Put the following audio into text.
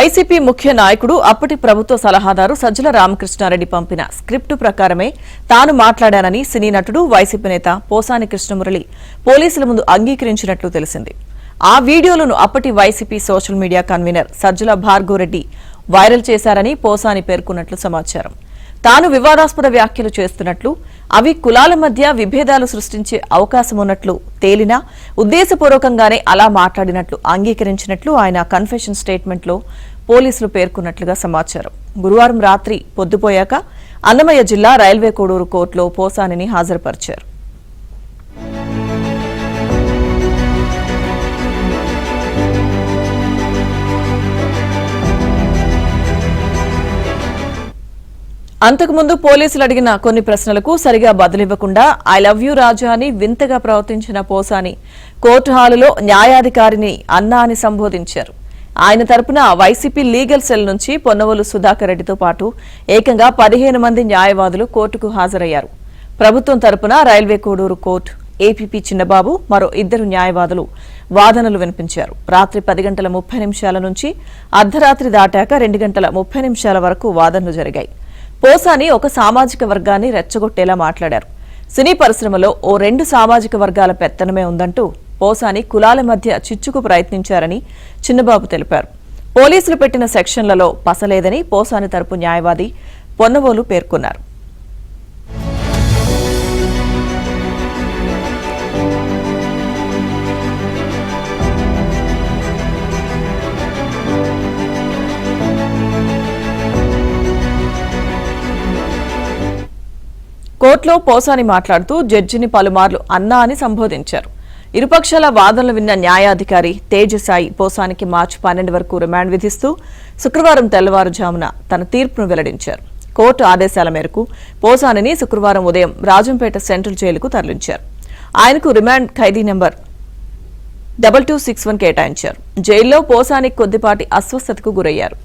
YCP ముఖ్య నాయకుడు అప్పటి ప్రభుత్వ సలహాదారు సజ్జల రామకృష్ణారెడ్డి పంపిన స్క్రిప్టు ప్రకారమే తాను మాట్లాడానని సినీ నటుడు వైసీపీ నేత పోసాని కృష్ణమురళి పోలీసుల ముందు అంగీకరించినట్లు తెలిసింది. ఆ వీడియోలను అప్పటి YCP social media convener Sajjala Bhargav Reddy viral చేశారని పోసాని పేర్కొన్నట్లు సమాచారం. తాను వివాదాస్పద వ్యాఖ్యలు చేస్తున్నట్లు, అవి కులాల మధ్య విభేదాలు సృష్టించే అవకాశం ఉన్నట్లు తేలినా ఉద్దేశపూర్వకంగానే అలా మాట్లాడినట్లు అంగీకరించినట్లు ఆయన కన్ఫెషన్ స్టేట్మెంట్లో పోలీసులు పేర్కొన్నట్లుగా సమాచారం. గురువారం రాత్రి పొద్దుపోయాక అన్నమయ్య జిల్లా రైల్వే కోడూరు కోర్టులో పోసానిని హాజరుపరిచారు. అంతకుముందు పోలీసులు అడిగిన కొన్ని ప్రశ్నలకు సరిగా బదులివ్వకుండా ఐ లవ్ యూ రాజా అని వింతగా ప్రవర్తించిన పోసాని కోర్టు హాలులో న్యాయాధికారిని అన్నా అని సంబోధించారు. ఆయన తరపున వైసీపీ లీగల్ సెల్ నుంచి పొన్నవోలు సుధాకర్ రెడ్డితో పాటు ఏకంగా 15 మంది న్యాయవాదులు కోర్టుకు హాజరయ్యారు. ప్రభుత్వం తరపున రైల్వే కోడూరు కోర్టు ఏపీపీ చిన్నబాబు మరో 2 న్యాయవాదులు వాదనలు వినిపించారు. రాత్రి 10:30 నుంచి అర్ధరాత్రి దాటాక 2:30 వరకు వాదనలు జరిగాయి. పోసాని ఒక సామాజిక వర్గాన్ని రెచ్చగొట్టేలా మాట్లాడారు. సినీ పరిశ్రమలో ఓ 2 సామాజిక వర్గాల పెత్తనమే ఉందంటూ పోసాని కులాల మధ్య చిచ్చుకు ప్రయత్నించారని చిన్నబాబు తెలిపారు. పోలీసులు పెట్టిన సెక్షన్లలో పసలేదని పోసాని తరపు న్యాయవాది పొన్నవోలు పేర్కొన్నారు. కోర్టులో పోసాని మాట్లాడుతూ జడ్జిని పలుమార్లు అన్నా అని సంబోధించారు. ఇరుపక్షాల వాదనలు విన్న న్యాయాధికారి తేజసాయి పోసానికి మార్చి 12 వరకు రిమాండ్ విధిస్తూ శుక్రవారం తెల్లవారుజామున తన తీర్పును వెల్లడించారు. కోర్టు ఆదేశాల మేరకు పోసానిని శుక్రవారం ఉదయం రాజంపేట సెంట్రల్ జైలుకు తరలించారు. ఆయనకు రిమాండ్ ఖైదీ నంబర్ 2261 కేటాయించారు. జైల్లో పోసానికి కొద్దిపాటి అస్వస్థతకు గురయ్యారు.